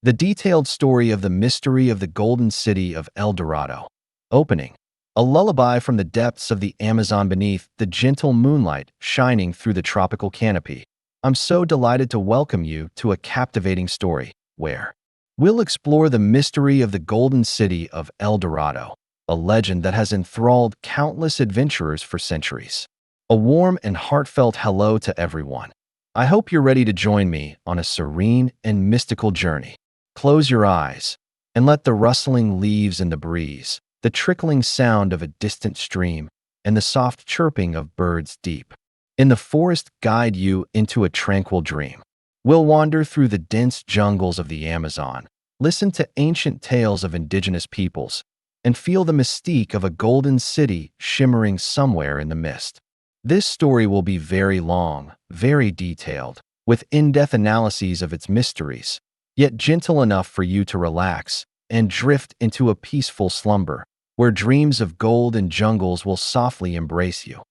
The detailed story of the mystery of the golden city of El Dorado. Opening. A lullaby from the depths of the Amazon beneath the gentle moonlight shining through the tropical canopy. I'm so delighted to welcome you to a captivating story where we'll explore the mystery of the golden city of El Dorado, a legend that has enthralled countless adventurers for centuries. A warm and heartfelt hello to everyone. I hope you're ready to join me on a serene and mystical journey. Close your eyes and let the rustling leaves in the breeze, the trickling sound of a distant stream, and the soft chirping of birds deep in the forest guide you into a tranquil dream. We'll wander through the dense jungles of the Amazon, listen to ancient tales of indigenous peoples, and feel the mystique of a golden city shimmering somewhere in the mist. This story will be very long, very detailed, with in-depth analyses of its mysteries, yet gentle enough for you to relax and drift into a peaceful slumber, where dreams of gold and jungles will softly embrace you.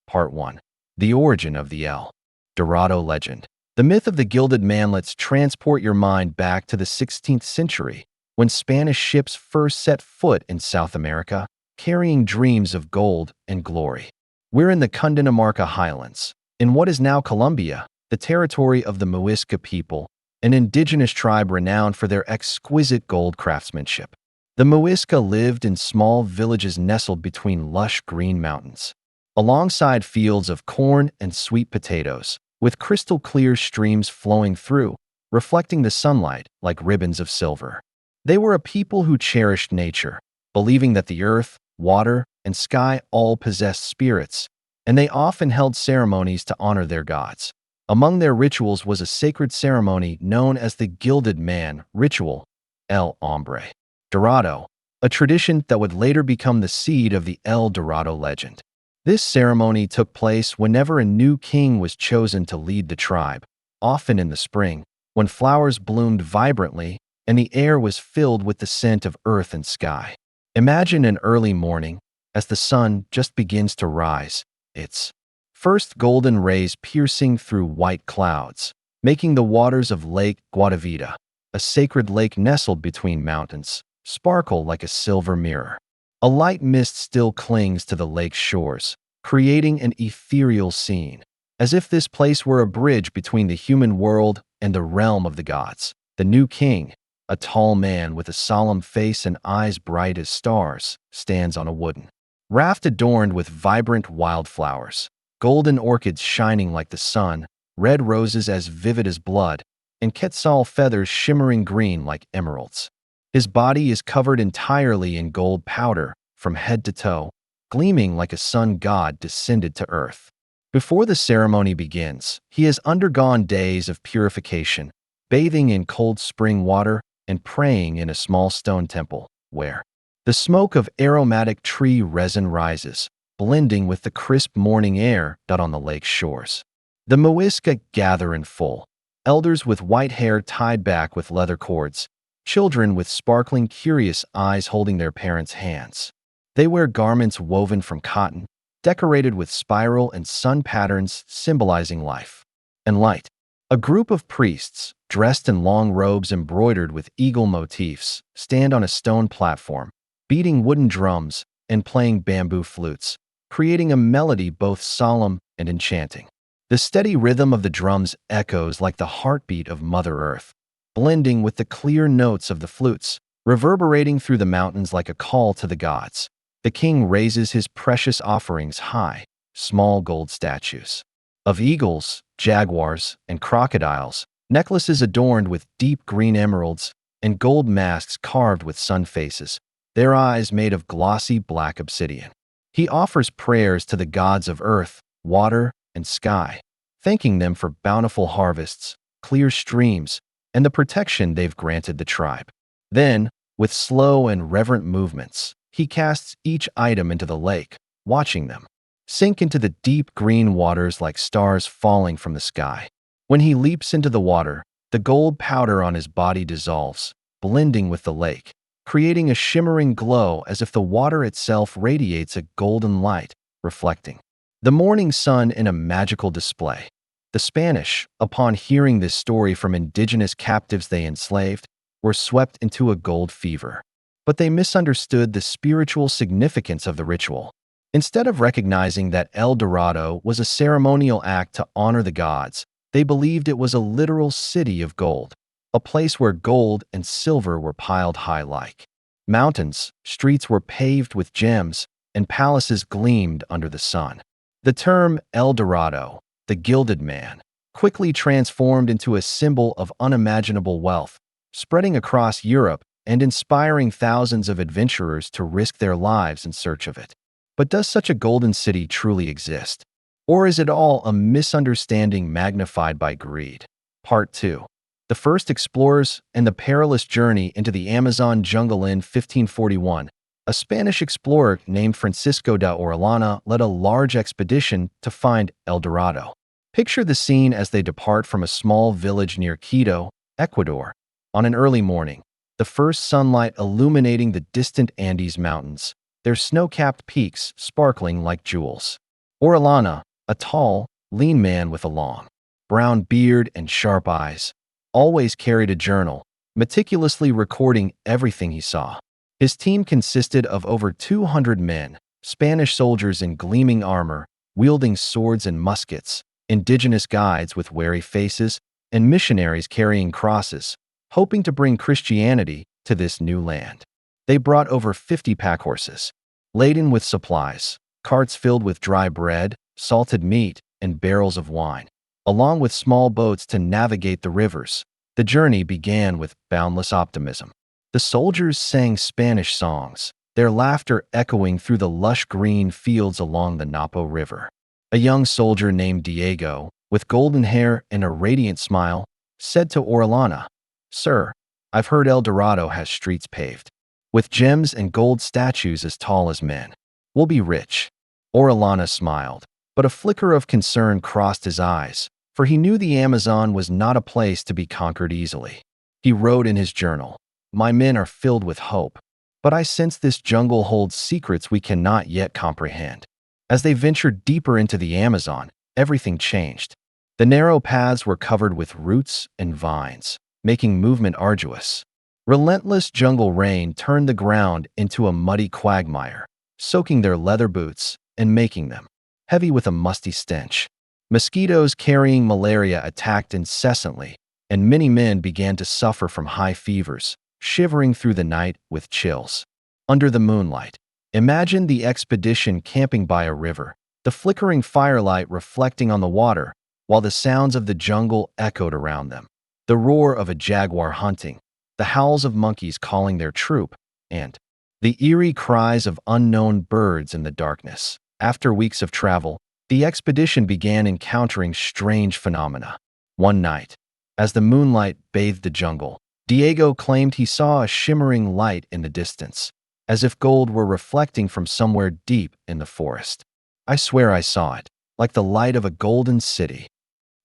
Part 1. The origin of the El Dorado legend. The myth of the gilded man. Let's transport your mind back to the 16th century, when Spanish ships first set foot in South America, carrying dreams of gold and glory. We're in the Cundinamarca Highlands, in what is now Colombia, the territory of the Muisca people, an indigenous tribe renowned for their exquisite gold craftsmanship. The Muisca lived in small villages nestled between lush green mountains, alongside fields of corn and sweet potatoes, with crystal-clear streams flowing through, reflecting the sunlight like ribbons of silver. They were a people who cherished nature, believing that the earth, water, and sky all possessed spirits, and they often held ceremonies to honor their gods. Among their rituals was a sacred ceremony known as the Gilded Man ritual, El Hombre Dorado, a tradition that would later become the seed of the El Dorado legend. This ceremony took place whenever a new king was chosen to lead the tribe, often in the spring, when flowers bloomed vibrantly and the air was filled with the scent of earth and sky. Imagine an early morning as the sun just begins to rise, its first golden rays piercing through white clouds, making the waters of Lake Guatavita, a sacred lake nestled between mountains, sparkle like a silver mirror. A light mist still clings to the lake's shores, creating an ethereal scene, as if this place were a bridge between the human world and the realm of the gods. The new king, a tall man with a solemn face and eyes bright as stars, stands on a wooden raft adorned with vibrant wildflowers, golden orchids shining like the sun, red roses as vivid as blood, and quetzal feathers shimmering green like emeralds. His body is covered entirely in gold powder from head to toe, gleaming like a sun god descended to earth. Before the ceremony begins, he has undergone days of purification, bathing in cold spring water and praying in a small stone temple, where the smoke of aromatic tree resin rises, blending with the crisp morning air on the lake's shores. The Muisca gather in full, elders with white hair tied back with leather cords, children with sparkling, curious eyes holding their parents' hands. They wear garments woven from cotton, decorated with spiral and sun patterns symbolizing life and light. A group of priests, dressed in long robes embroidered with eagle motifs, stand on a stone platform, beating wooden drums and playing bamboo flutes, creating a melody both solemn and enchanting. The steady rhythm of the drums echoes like the heartbeat of Mother Earth, blending with the clear notes of the flutes, reverberating through the mountains like a call to the gods. The king raises his precious offerings high, small gold statues of eagles, jaguars, and crocodiles, necklaces adorned with deep green emeralds, and gold masks carved with sun faces, their eyes made of glossy black obsidian. He offers prayers to the gods of earth, water, and sky, thanking them for bountiful harvests, clear streams, and the protection they've granted the tribe. Then, with slow and reverent movements, he casts each item into the lake, watching them sink into the deep green waters like stars falling from the sky. When he leaps into the water, the gold powder on his body dissolves, blending with the lake, creating a shimmering glow as if the water itself radiates a golden light, reflecting the morning sun in a magical display. The Spanish, upon hearing this story from indigenous captives they enslaved, were swept into a gold fever. But they misunderstood the spiritual significance of the ritual. Instead of recognizing that El Dorado was a ceremonial act to honor the gods, they believed it was a literal city of gold, a place where gold and silver were piled high like mountains, streets were paved with gems, and palaces gleamed under the sun. The term El Dorado, the gilded man, quickly transformed into a symbol of unimaginable wealth, spreading across Europe and inspiring thousands of adventurers to risk their lives in search of it. But does such a golden city truly exist? Or is it all a misunderstanding magnified by greed? Part 2. The first explorers and the perilous journey into the Amazon jungle in 1541. A Spanish explorer named Francisco de Orellana led a large expedition to find El Dorado. Picture the scene as they depart from a small village near Quito, Ecuador. On an early morning, the first sunlight illuminating the distant Andes Mountains, their snow-capped peaks sparkling like jewels. Orellana, a tall, lean man with a long, brown beard and sharp eyes, always carried a journal, meticulously recording everything he saw. His team consisted of over 200 men, Spanish soldiers in gleaming armor, wielding swords and muskets, indigenous guides with wary faces, and missionaries carrying crosses, hoping to bring Christianity to this new land. They brought over 50 pack horses, laden with supplies, carts filled with dry bread, salted meat, and barrels of wine, along with small boats to navigate the rivers. The journey began with boundless optimism. The soldiers sang Spanish songs, their laughter echoing through the lush green fields along the Napo River. A young soldier named Diego, with golden hair and a radiant smile, said to Orellana, "Sir, I've heard El Dorado has streets paved with gems and gold statues as tall as men. We'll be rich." Orellana smiled, but a flicker of concern crossed his eyes, for he knew the Amazon was not a place to be conquered easily. He wrote in his journal, "My men are filled with hope, but I sense this jungle holds secrets we cannot yet comprehend." As they ventured deeper into the Amazon, everything changed. The narrow paths were covered with roots and vines, making movement arduous. Relentless jungle rain turned the ground into a muddy quagmire, soaking their leather boots and making them heavy with a musty stench. Mosquitoes carrying malaria attacked incessantly, and many men began to suffer from high fevers, shivering through the night with chills. Under the moonlight, imagine the expedition camping by a river, the flickering firelight reflecting on the water, while the sounds of the jungle echoed around them. The roar of a jaguar hunting, the howls of monkeys calling their troop, and the eerie cries of unknown birds in the darkness. After weeks of travel, the expedition began encountering strange phenomena. One night, as the moonlight bathed the jungle, Diego claimed he saw a shimmering light in the distance, as if gold were reflecting from somewhere deep in the forest. "I swear I saw it, like the light of a golden city,"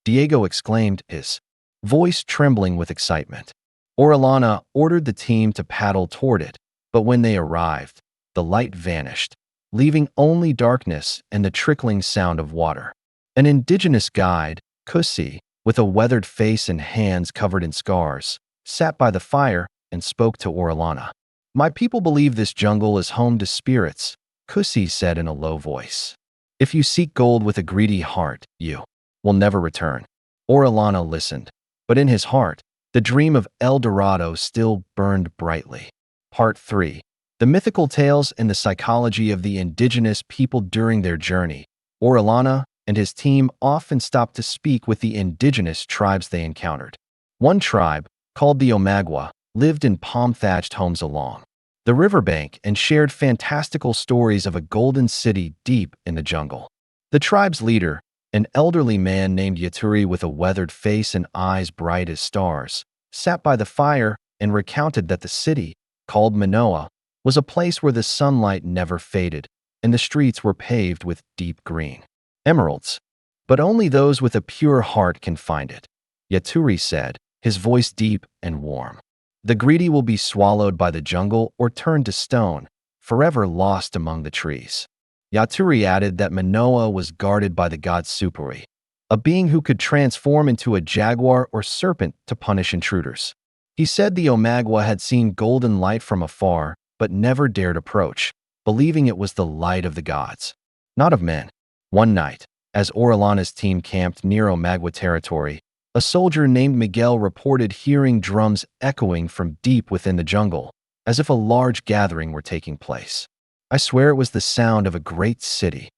Diego exclaimed, his voice trembling with excitement. Orellana ordered the team to paddle toward it, but when they arrived, the light vanished, leaving only darkness and the trickling sound of water. An indigenous guide, Kusi, with a weathered face and hands covered in scars, sat by the fire and spoke to Orellana. "My people believe this jungle is home to spirits," Kusi said in a low voice. "If you seek gold with a greedy heart, you will never return." Orellana listened, but in his heart, the dream of El Dorado still burned brightly. Part 3. The mythical tales and the psychology of the indigenous people during their journey. Orellana and his team often stopped to speak with the indigenous tribes they encountered. One tribe, called the Omagua, lived in palm-thatched homes along the riverbank and shared fantastical stories of a golden city deep in the jungle. The tribe's leader, an elderly man named Yaturi with a weathered face and eyes bright as stars, sat by the fire and recounted that the city, called Manoa, was a place where the sunlight never faded, and the streets were paved with deep green emeralds. "But only those with a pure heart can find it," Yaturi said, his voice deep and warm. "The greedy will be swallowed by the jungle or turned to stone, forever lost among the trees." Yaturi added that Manoa was guarded by the god Supuri, a being who could transform into a jaguar or serpent to punish intruders. He said the Omagua had seen golden light from afar, but never dared approach, believing it was the light of the gods, not of men. One night, as Orellana's team camped near Omagua territory, a soldier named Miguel reported hearing drums echoing from deep within the jungle, as if a large gathering were taking place. "I swear it was the sound of a great city,"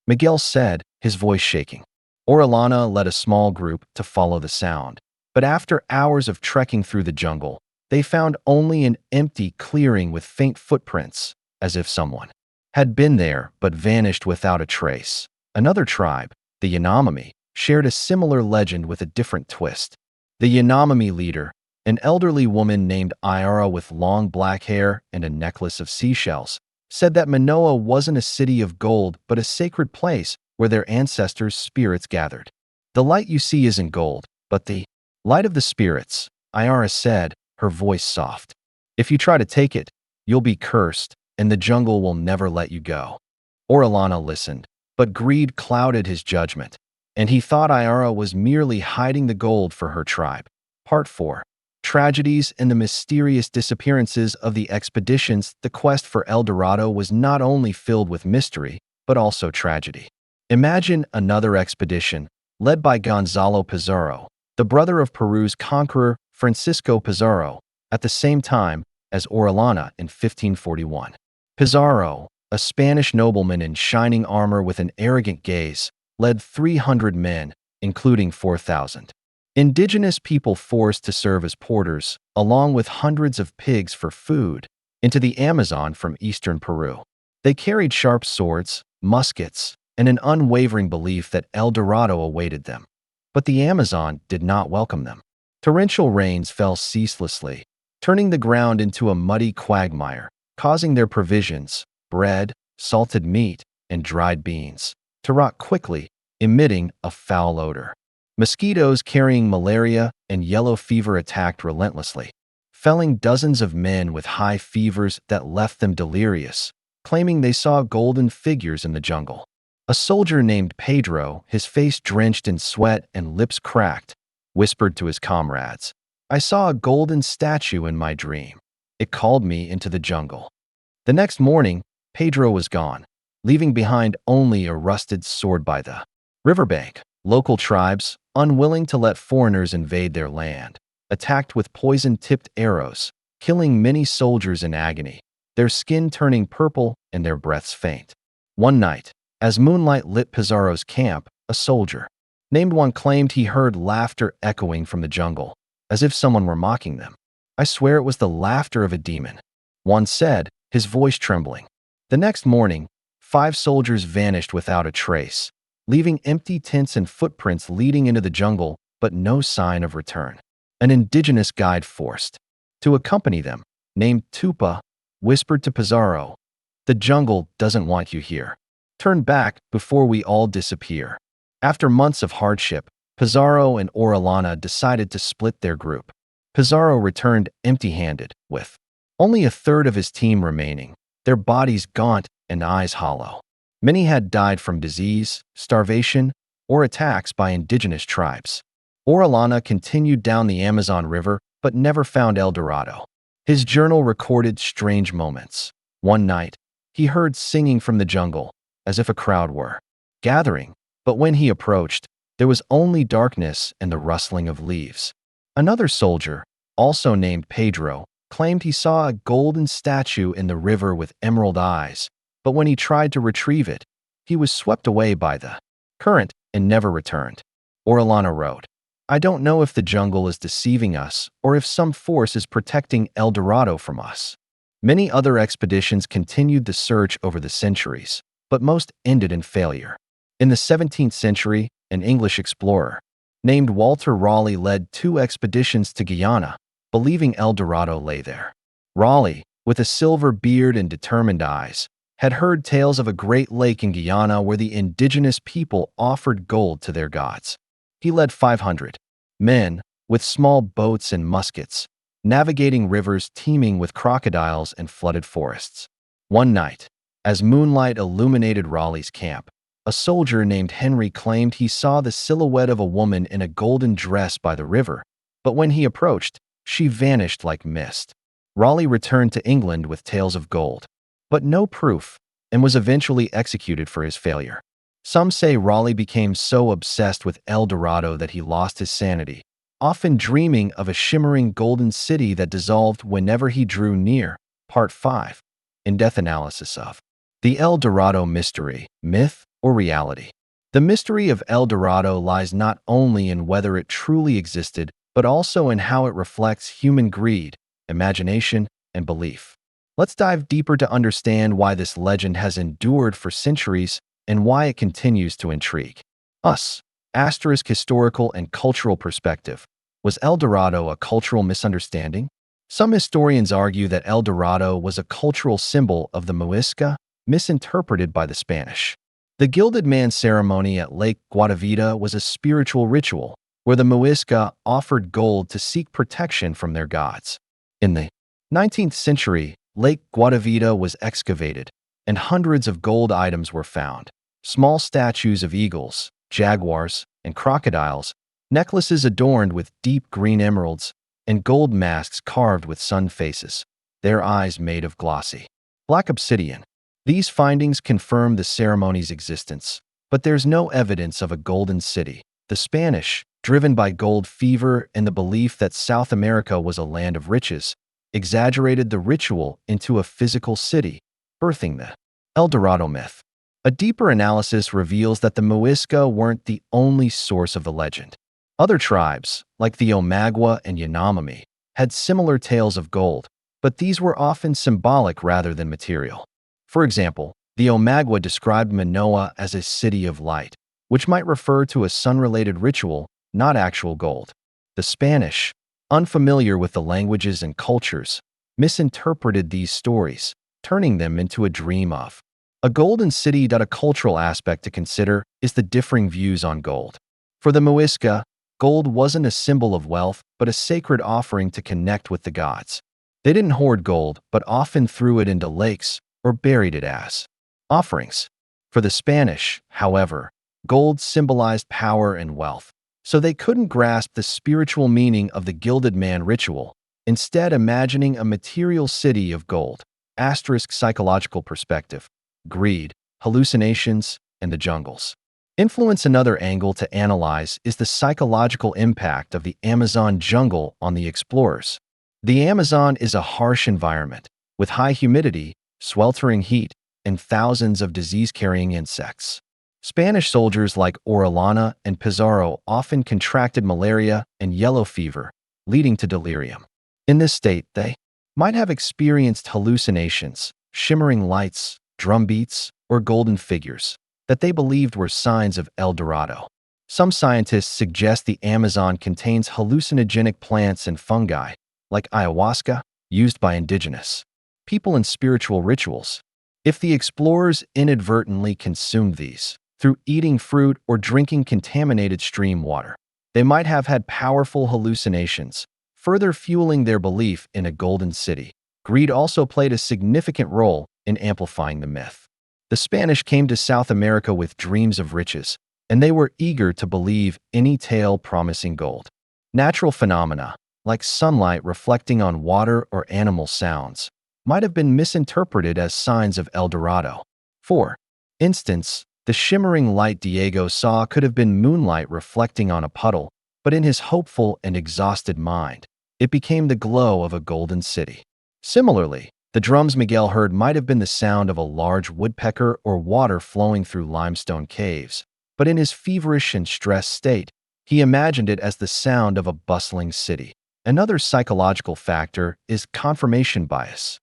Miguel said, his voice shaking. Orellana led a small group to follow the sound, but after hours of trekking through the jungle, they found only an empty clearing with faint footprints, as if someone had been there but vanished without a trace. Another tribe, the Yanomami, shared a similar legend with a different twist. The Yanomami leader, an elderly woman named Iara with long black hair and a necklace of seashells, said that Manoa wasn't a city of gold but a sacred place where their ancestors' spirits gathered. "The light you see isn't gold, but the light of the spirits," Iara said, her voice soft. "If you try to take it, you'll be cursed, and the jungle will never let you go." Orellana listened, but greed clouded his judgment, and he thought Iara was merely hiding the gold for her tribe. Part 4. Tragedies and the mysterious disappearances of the expeditions. The quest for El Dorado was not only filled with mystery, but also tragedy. Imagine another expedition, led by Gonzalo Pizarro, the brother of Peru's conqueror Francisco Pizarro, at the same time as Orellana in 1541. Pizarro, a Spanish nobleman in shining armor with an arrogant gaze, led 300 men, including 4,000 indigenous people forced to serve as porters, along with hundreds of pigs for food, into the Amazon from eastern Peru. They carried sharp swords, muskets, and an unwavering belief that El Dorado awaited them. But the Amazon did not welcome them. Torrential rains fell ceaselessly, turning the ground into a muddy quagmire, causing their provisions, bread, salted meat, and dried beans, to rot quickly, emitting a foul odor. Mosquitoes carrying malaria and yellow fever attacked relentlessly, felling dozens of men with high fevers that left them delirious, claiming they saw golden figures in the jungle. A soldier named Pedro, his face drenched in sweat and lips cracked, whispered to his comrades, "I saw a golden statue in my dream. It called me into the jungle." The next morning, Pedro was gone, leaving behind only a rusted sword by the riverbank. Local tribes, unwilling to let foreigners invade their land, attacked with poison-tipped arrows, killing many soldiers in agony, their skin turning purple and their breaths faint. One night, as moonlight lit Pizarro's camp, a soldier named Juan claimed he heard laughter echoing from the jungle, as if someone were mocking them. "I swear it was the laughter of a demon," Juan said, his voice trembling. The next morning, 5 soldiers vanished without a trace, leaving empty tents and footprints leading into the jungle, but no sign of return. An indigenous guide forced to accompany them, named Tupa, whispered to Pizarro, "The jungle doesn't want you here. Turn back before we all disappear." After months of hardship, Pizarro and Orellana decided to split their group. Pizarro returned empty-handed, with only a third of his team remaining, their bodies gaunt and eyes hollow. Many had died from disease, starvation, or attacks by indigenous tribes. Orellana continued down the Amazon River but never found El Dorado. His journal recorded strange moments. One night, he heard singing from the jungle, as if a crowd were gathering, but when he approached, there was only darkness and the rustling of leaves. Another soldier, also named Pedro, claimed he saw a golden statue in the river with emerald eyes, but when he tried to retrieve it, he was swept away by the current and never returned. Orellana wrote, "I don't know if the jungle is deceiving us or if some force is protecting El Dorado from us." Many other expeditions continued the search over the centuries, but most ended in failure. In the 17th century, an English explorer named Walter Raleigh led 2 expeditions to Guyana, believing El Dorado lay there. Raleigh, with a silver beard and determined eyes, had heard tales of a great lake in Guyana where the indigenous people offered gold to their gods. He led 500 men, with small boats and muskets, navigating rivers teeming with crocodiles and flooded forests. One night, as moonlight illuminated Raleigh's camp, a soldier named Henry claimed he saw the silhouette of a woman in a golden dress by the river, but when he approached, she vanished like mist. Raleigh returned to England with tales of gold, but no proof, and was eventually executed for his failure. Some say Raleigh became so obsessed with El Dorado that he lost his sanity, often dreaming of a shimmering golden city that dissolved whenever he drew near. Part 5. In-depth analysis of the El Dorado mystery, myth, or reality. The mystery of El Dorado lies not only in whether it truly existed, but also in how it reflects human greed, imagination, and belief. Let's dive deeper to understand why this legend has endured for centuries and why it continues to intrigue us. Historical and cultural perspective. Was El Dorado a cultural misunderstanding? Some historians argue that El Dorado was a cultural symbol of the Muisca, misinterpreted by the Spanish. The Gilded Man ceremony at Lake Guatavita was a spiritual ritual where the Muisca offered gold to seek protection from their gods. In the 19th century, Lake Guatavita was excavated, and hundreds of gold items were found. Small statues of eagles, jaguars, and crocodiles, necklaces adorned with deep green emeralds, and gold masks carved with sun faces, their eyes made of glossy black obsidian. These findings confirm the ceremony's existence, but there's no evidence of a golden city. The Spanish, driven by gold fever and the belief that South America was a land of riches, exaggerated the ritual into a physical city, birthing the El Dorado myth. A deeper analysis reveals that the Muisca weren't the only source of the legend. Other tribes, like the Omagua and Yanomami, had similar tales of gold, but these were often symbolic rather than material. For example, the Omagua described Manoa as a city of light, which might refer to a sun-related ritual, not actual gold. The Spanish, unfamiliar with the languages and cultures, misinterpreted these stories, turning them into a dream of a golden city. A cultural aspect to consider is the differing views on gold. For the Muisca, gold wasn't a symbol of wealth, but a sacred offering to connect with the gods. They didn't hoard gold, but often threw it into lakes or buried it as offerings. For the Spanish, however, gold symbolized power and wealth, so they couldn't grasp the spiritual meaning of the Gilded Man ritual, instead imagining a material city of gold. Psychological perspective. Greed, hallucinations, and the jungles. Influence. Another angle to analyze is the psychological impact of the Amazon jungle on the explorers. The Amazon is a harsh environment, with high humidity, sweltering heat, and thousands of disease-carrying insects. Spanish soldiers like Orellana and Pizarro often contracted malaria and yellow fever, leading to delirium. In this state, they might have experienced hallucinations, shimmering lights, drum beats, or golden figures that they believed were signs of El Dorado. Some scientists suggest the Amazon contains hallucinogenic plants and fungi, like ayahuasca, used by indigenous people in spiritual rituals. If the explorers inadvertently consumed these through eating fruit or drinking contaminated stream water, they might have had powerful hallucinations, further fueling their belief in a golden city. Greed also played a significant role in amplifying the myth. The Spanish came to South America with dreams of riches, and they were eager to believe any tale promising gold. Natural phenomena, like sunlight reflecting on water or animal sounds, might have been misinterpreted as signs of El Dorado. For instance, the shimmering light Diego saw could have been moonlight reflecting on a puddle, but in his hopeful and exhausted mind, it became the glow of a golden city. Similarly, the drums Miguel heard might have been the sound of a large woodpecker or water flowing through limestone caves, but in his feverish and stressed state, he imagined it as the sound of a bustling city. Another psychological factor is confirmation bias.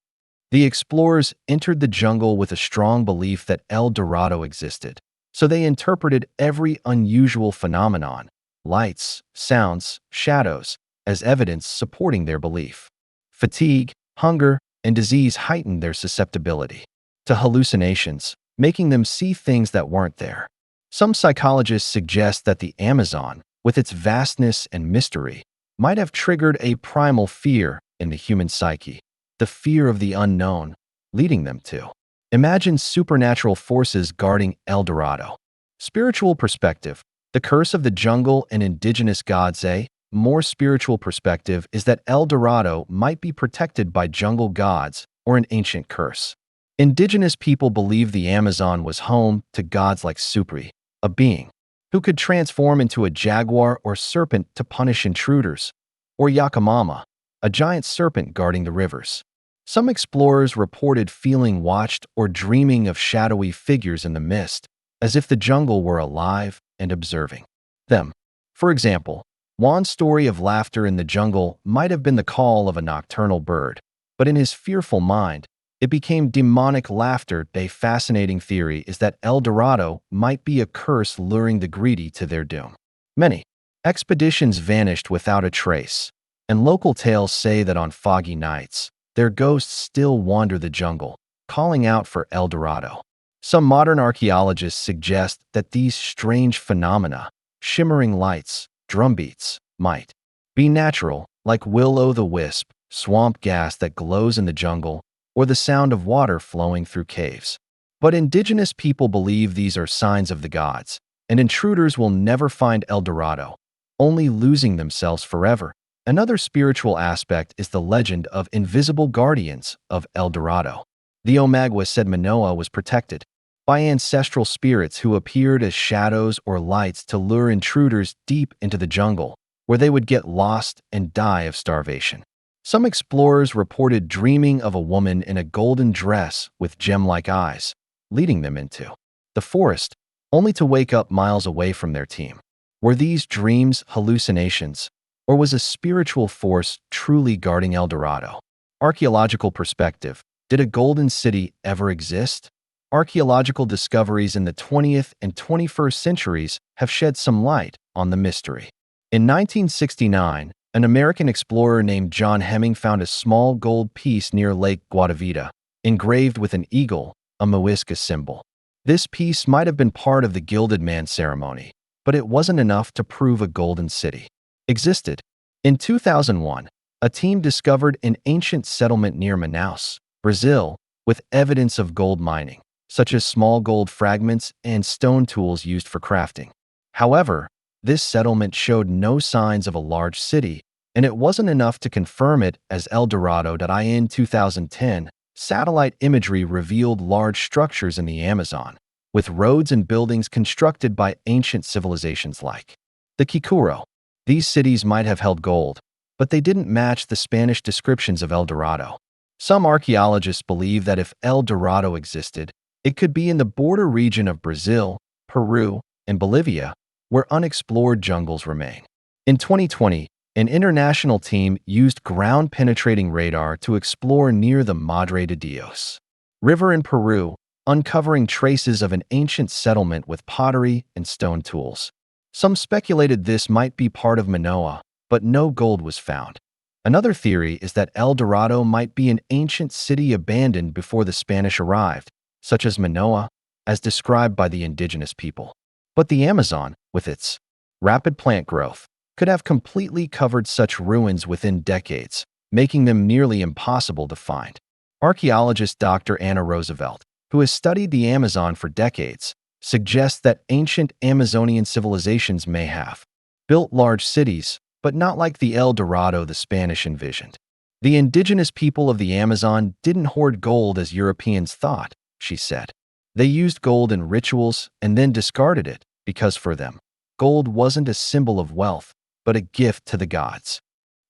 The explorers entered the jungle with a strong belief that El Dorado existed, so they interpreted every unusual phenomenon, lights, sounds, shadows, as evidence supporting their belief. Fatigue, hunger, and disease heightened their susceptibility to hallucinations, making them see things that weren't there. Some psychologists suggest that the Amazon, with its vastness and mystery, might have triggered a primal fear in the human psyche, the fear of the unknown, leading them to imagine supernatural forces guarding El Dorado. Spiritual perspective. The curse of the jungle and indigenous gods. more spiritual perspective is that El Dorado might be protected by jungle gods or an ancient curse. Indigenous people believe the Amazon was home to gods like Supri, a being who could transform into a jaguar or serpent to punish intruders, or Yakamama, a giant serpent guarding the rivers. Some explorers reported feeling watched or dreaming of shadowy figures in the mist, as if the jungle were alive and observing them. For example, Juan's story of laughter in the jungle might have been the call of a nocturnal bird, but in his fearful mind, it became demonic laughter. A fascinating theory is that El Dorado might be a curse luring the greedy to their doom. Many expeditions vanished without a trace, and local tales say that on foggy nights, their ghosts still wander the jungle, calling out for El Dorado. Some modern archaeologists suggest that these strange phenomena, shimmering lights, drumbeats, might be natural, like will-o'-the-wisp, swamp gas that glows in the jungle, or the sound of water flowing through caves. But indigenous people believe these are signs of the gods, and intruders will never find El Dorado, only losing themselves forever. Another spiritual aspect is the legend of invisible guardians of El Dorado. The Omagua said Manoa was protected by ancestral spirits who appeared as shadows or lights to lure intruders deep into the jungle, where they would get lost and die of starvation. Some explorers reported dreaming of a woman in a golden dress with gem-like eyes, leading them into the forest, only to wake up miles away from their team. Were these dreams hallucinations, or was a spiritual force truly guarding El Dorado? Archaeological perspective. Did a golden city ever exist? Archaeological discoveries in the 20th and 21st centuries have shed some light on the mystery. In 1969, an American explorer named John Hemming found a small gold piece near Lake Guatavita, engraved with an eagle, a Muisca symbol. This piece might have been part of the Gilded Man ceremony, but it wasn't enough to prove a golden city existed. In 2001, a team discovered an ancient settlement near Manaus, Brazil, with evidence of gold mining, such as small gold fragments and stone tools used for crafting. However, this settlement showed no signs of a large city, and it wasn't enough to confirm it as El Dorado. In 2010, satellite imagery revealed large structures in the Amazon, with roads and buildings constructed by ancient civilizations like the Kikuro. These cities might have held gold, but they didn't match the Spanish descriptions of El Dorado. Some archaeologists believe that if El Dorado existed, it could be in the border region of Brazil, Peru, and Bolivia, where unexplored jungles remain. In 2020, an international team used ground-penetrating radar to explore near the Madre de Dios River in Peru, uncovering traces of an ancient settlement with pottery and stone tools. Some speculated this might be part of Manoa, but no gold was found. Another theory is that El Dorado might be an ancient city abandoned before the Spanish arrived, such as Manoa, as described by the indigenous people. But the Amazon, with its rapid plant growth, could have completely covered such ruins within decades, making them nearly impossible to find. Archaeologist Dr. Anna Roosevelt, who has studied the Amazon for decades, suggests that ancient Amazonian civilizations may have built large cities, but not like the El Dorado the Spanish envisioned. The indigenous people of the Amazon didn't hoard gold as Europeans thought, she said. They used gold in rituals and then discarded it because for them, gold wasn't a symbol of wealth, but a gift to the gods.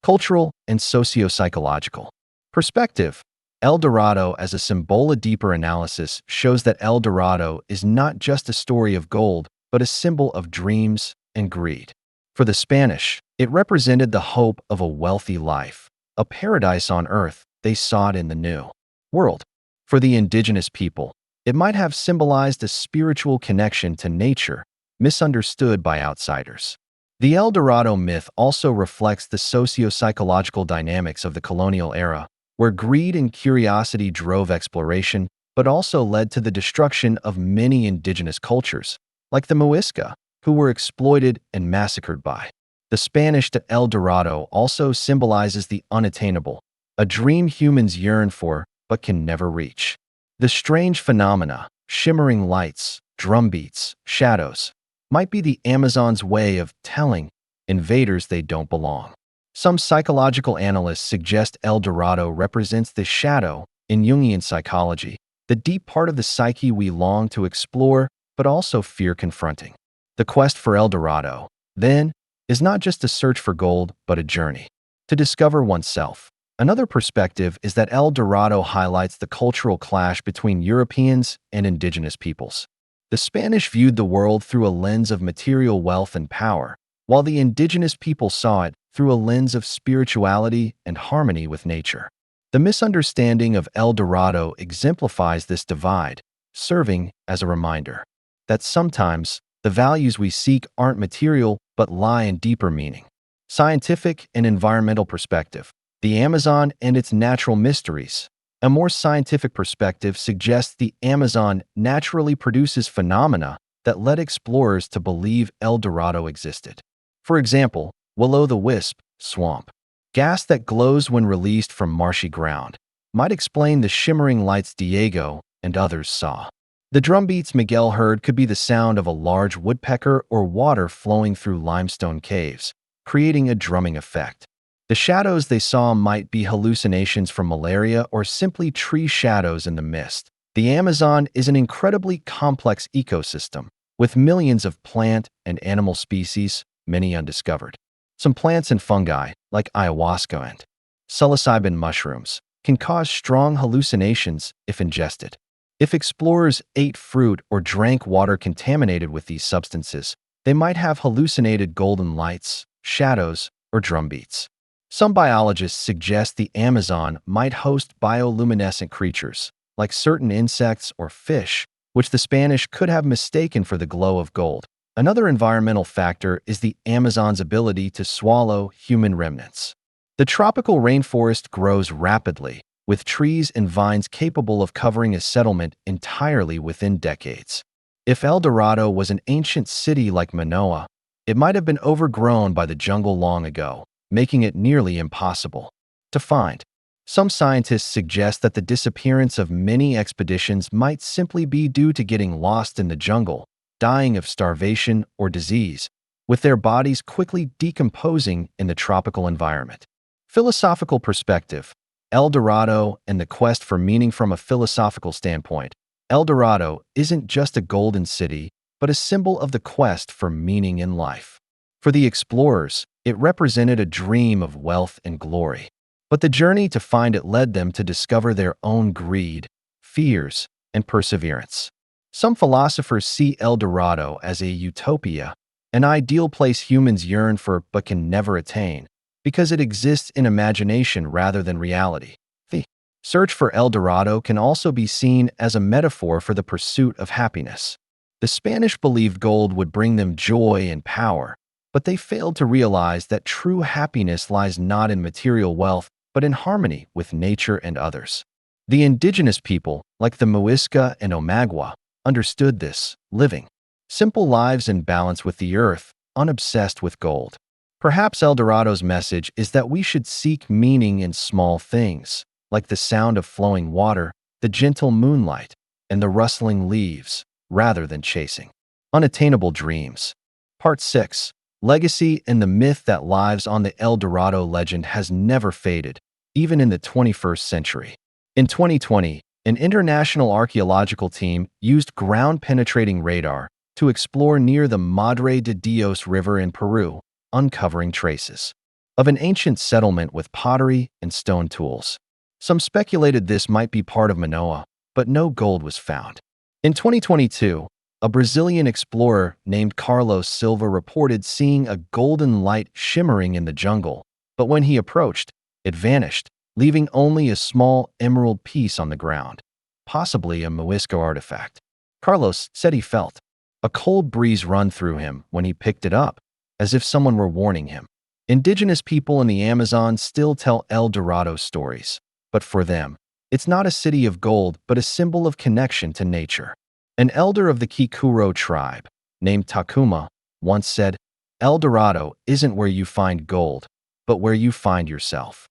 Cultural and socio-psychological perspective. El Dorado as a symbol. A deeper analysis shows that El Dorado is not just a story of gold, but a symbol of dreams and greed. For the Spanish, it represented the hope of a wealthy life, a paradise on earth they sought in the New World. For the indigenous people, it might have symbolized a spiritual connection to nature, misunderstood by outsiders. The El Dorado myth also reflects the socio-psychological dynamics of the colonial era, where greed and curiosity drove exploration, but also led to the destruction of many indigenous cultures, like the Muisca, who were exploited and massacred by the Spanish. The El Dorado also symbolizes the unattainable, a dream humans yearn for but can never reach. The strange phenomena, shimmering lights, drumbeats, shadows, might be the Amazon's way of telling invaders they don't belong. Some psychological analysts suggest El Dorado represents the shadow in Jungian psychology, the deep part of the psyche we long to explore but also fear confronting. The quest for El Dorado, then, is not just a search for gold but a journey to discover oneself. Another perspective is that El Dorado highlights the cultural clash between Europeans and indigenous peoples. The Spanish viewed the world through a lens of material wealth and power, while the indigenous people saw it through a lens of spirituality and harmony with nature. The misunderstanding of El Dorado exemplifies this divide, serving as a reminder that sometimes the values we seek aren't material but lie in deeper meaning. Scientific and environmental perspective. The Amazon and its natural mysteries. A more scientific perspective suggests the Amazon naturally produces phenomena that led explorers to believe El Dorado existed. For example, will-o'-the-wisp swamp. Gas that glows when released from marshy ground might explain the shimmering lights Diego and others saw. The drumbeats Miguel heard could be the sound of a large woodpecker or water flowing through limestone caves, creating a drumming effect. The shadows they saw might be hallucinations from malaria or simply tree shadows in the mist. The Amazon is an incredibly complex ecosystem, with millions of plant and animal species, many undiscovered. Some plants and fungi, like ayahuasca and psilocybin mushrooms, can cause strong hallucinations if ingested. If explorers ate fruit or drank water contaminated with these substances, they might have hallucinated golden lights, shadows, or drumbeats. Some biologists suggest the Amazon might host bioluminescent creatures, like certain insects or fish, which the Spanish could have mistaken for the glow of gold. Another environmental factor is the Amazon's ability to swallow human remnants. The tropical rainforest grows rapidly, with trees and vines capable of covering a settlement entirely within decades. If El Dorado was an ancient city like Manoa, it might have been overgrown by the jungle long ago, making it nearly impossible to find. Some scientists suggest that the disappearance of many expeditions might simply be due to getting lost in the jungle, dying of starvation or disease, with their bodies quickly decomposing in the tropical environment. Philosophical perspective. El Dorado and the quest for meaning. From a philosophical standpoint, El Dorado isn't just a golden city, but a symbol of the quest for meaning in life. For the explorers, it represented a dream of wealth and glory. But the journey to find it led them to discover their own greed, fears, and perseverance. Some philosophers see El Dorado as a utopia, an ideal place humans yearn for but can never attain, because it exists in imagination rather than reality. The search for El Dorado can also be seen as a metaphor for the pursuit of happiness. The Spanish believed gold would bring them joy and power, but they failed to realize that true happiness lies not in material wealth, but in harmony with nature and others. The indigenous people, like the Muisca and Omagua, understood this, living simple lives in balance with the earth, unobsessed with gold. Perhaps El Dorado's message is that we should seek meaning in small things, like the sound of flowing water, the gentle moonlight, and the rustling leaves, rather than chasing unattainable dreams. Part 6. Legacy and the myth that lives on. The El Dorado legend has never faded, even in the 21st century. In 2020, an international archaeological team used ground-penetrating radar to explore near the Madre de Dios River in Peru, uncovering traces of an ancient settlement with pottery and stone tools. Some speculated this might be part of Manoa, but no gold was found. In 2022, a Brazilian explorer named Carlos Silva reported seeing a golden light shimmering in the jungle, but when he approached, it vanished, leaving only a small emerald piece on the ground, possibly a Muisca artifact. Carlos said he felt a cold breeze run through him when he picked it up, as if someone were warning him. Indigenous people in the Amazon still tell El Dorado stories, but for them, it's not a city of gold but a symbol of connection to nature. An elder of the Kikuro tribe, named Takuma, once said, "El Dorado isn't where you find gold, but where you find yourself."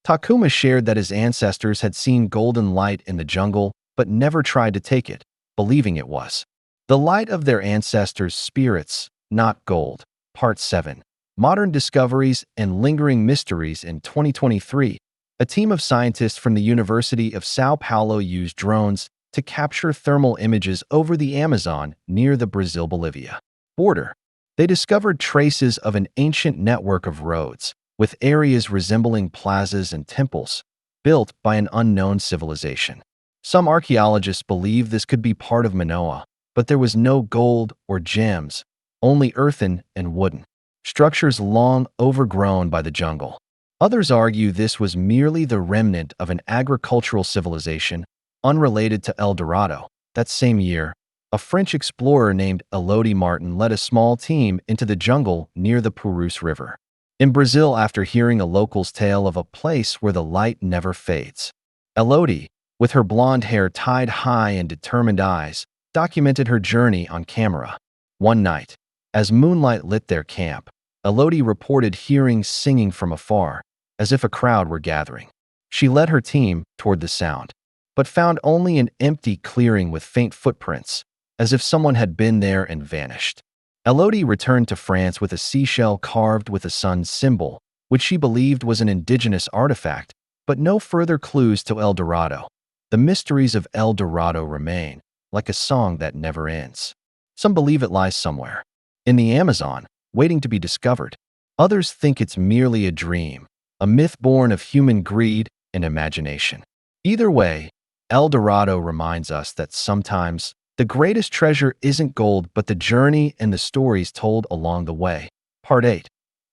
Takuma shared that his ancestors had seen golden light in the jungle but never tried to take it, believing it was the light of their ancestors' spirits, not gold. Part 7. Modern Discoveries and Lingering Mysteries. In 2023, a team of scientists from the University of Sao Paulo used drones to capture thermal images over the Amazon near the Brazil-Bolivia border. They discovered traces of an ancient network of roads, with areas resembling plazas and temples, built by an unknown civilization. Some archaeologists believe this could be part of Manoa, but there was no gold or gems, only earthen and wooden structures long overgrown by the jungle. Others argue this was merely the remnant of an agricultural civilization unrelated to El Dorado. That same year, a French explorer named Elodie Martin led a small team into the jungle near the Purus River in Brazil after hearing a local's tale of a place where the light never fades. Elodie, with her blonde hair tied high and determined eyes, documented her journey on camera. One night, as moonlight lit their camp, Elodie reported hearing singing from afar, as if a crowd were gathering. She led her team toward the sound, but found only an empty clearing with faint footprints, as if someone had been there and vanished. Elodie returned to France with a seashell carved with a sun symbol, which she believed was an indigenous artifact, but no further clues to El Dorado. The mysteries of El Dorado remain, like a song that never ends. Some believe it lies somewhere in the Amazon, waiting to be discovered. Others think it's merely a dream, a myth born of human greed and imagination. Either way, El Dorado reminds us that sometimes the greatest treasure isn't gold but the journey and the stories told along the way. Part 8.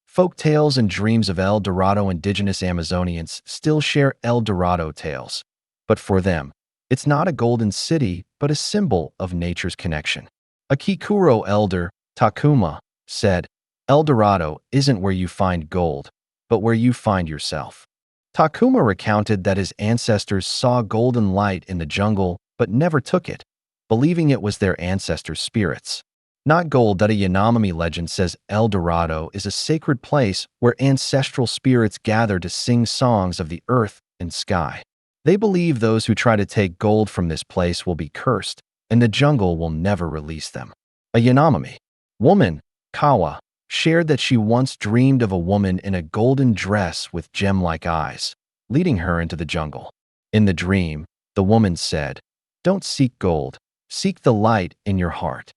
Folk tales and dreams of El Dorado. Indigenous Amazonians still share El Dorado tales, but for them, it's not a golden city but a symbol of nature's connection. A Kikuro elder, Takuma, said, "El Dorado isn't where you find gold, but where you find yourself." Takuma recounted that his ancestors saw golden light in the jungle but never took it, believing it was their ancestors' spirits, not gold. That a Yanomami legend says El Dorado is a sacred place where ancestral spirits gather to sing songs of the earth and sky. They believe those who try to take gold from this place will be cursed, and the jungle will never release them. A Yanomami woman, Kawa, shared that she once dreamed of a woman in a golden dress with gem-like eyes, leading her into the jungle. In the dream, the woman said, "Don't seek gold, seek the light in your heart."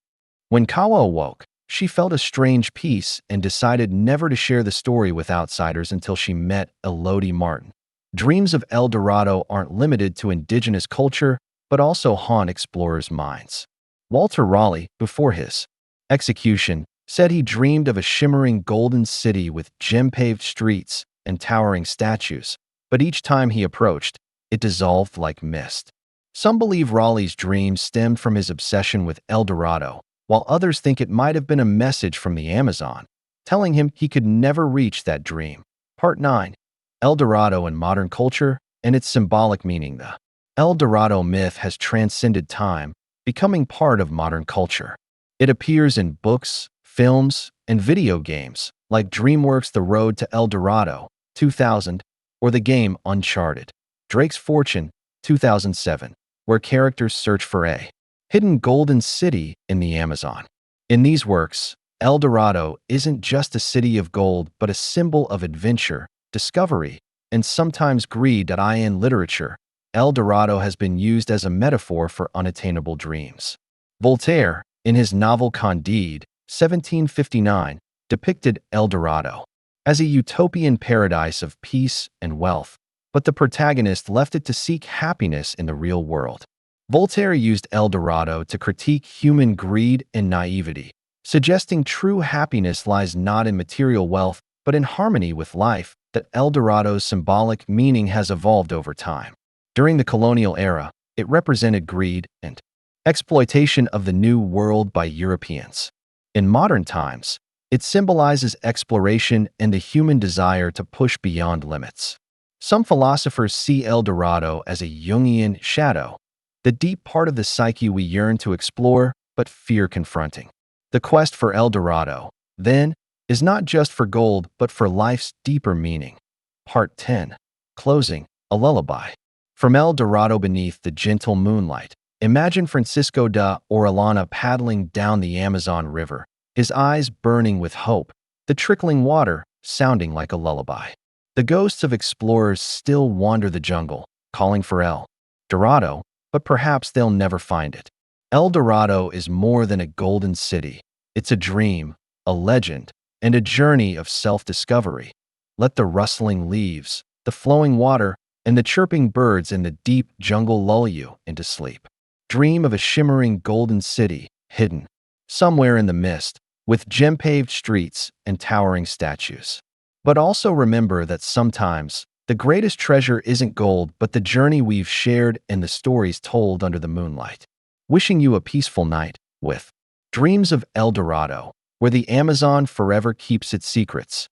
When Kawa awoke, she felt a strange peace and decided never to share the story with outsiders until she met Elodie Martin. Dreams of El Dorado aren't limited to indigenous culture, but also haunt explorers' minds. Walter Raleigh, before his execution, said he dreamed of a shimmering golden city with gem-paved streets and towering statues, but each time he approached, it dissolved like mist. Some believe Raleigh's dream stemmed from his obsession with El Dorado, while others think it might have been a message from the Amazon, telling him he could never reach that dream. Part 9. El Dorado in Modern Culture and its Symbolic Meaning. The El Dorado myth has transcended time, becoming part of modern culture. It appears in books, films, and video games, like DreamWorks' The Road to El Dorado, 2000, or the game Uncharted, Drake's Fortune, 2007, where characters search for a hidden golden city in the Amazon. In these works, El Dorado isn't just a city of gold but a symbol of adventure, discovery, and sometimes greed. In literature, El Dorado has been used as a metaphor for unattainable dreams. Voltaire, in his novel Candide, 1759, depicted El Dorado as a utopian paradise of peace and wealth, but the protagonist left it to seek happiness in the real world. Voltaire used El Dorado to critique human greed and naivety, suggesting true happiness lies not in material wealth but in harmony with life. That El Dorado's symbolic meaning has evolved over time. During the colonial era, it represented greed and exploitation of the New World by Europeans. In modern times, it symbolizes exploration and the human desire to push beyond limits. Some philosophers see El Dorado as a Jungian shadow, the deep part of the psyche we yearn to explore but fear confronting. The quest for El Dorado, then, is not just for gold but for life's deeper meaning. Part 10. Closing, a lullaby. From El Dorado beneath the gentle moonlight, imagine Francisco de Orellana paddling down the Amazon River, his eyes burning with hope, the trickling water sounding like a lullaby. The ghosts of explorers still wander the jungle, calling for El Dorado, but perhaps they'll never find it. El Dorado is more than a golden city. It's a dream, a legend, and a journey of self-discovery. Let the rustling leaves, the flowing water, and the chirping birds in the deep jungle lull you into sleep. Dream of a shimmering golden city, hidden somewhere in the mist, with gem-paved streets and towering statues. But also remember that sometimes the greatest treasure isn't gold, but the journey we've shared and the stories told under the moonlight. Wishing you a peaceful night with Dreams of El Dorado, where the Amazon forever keeps its secrets.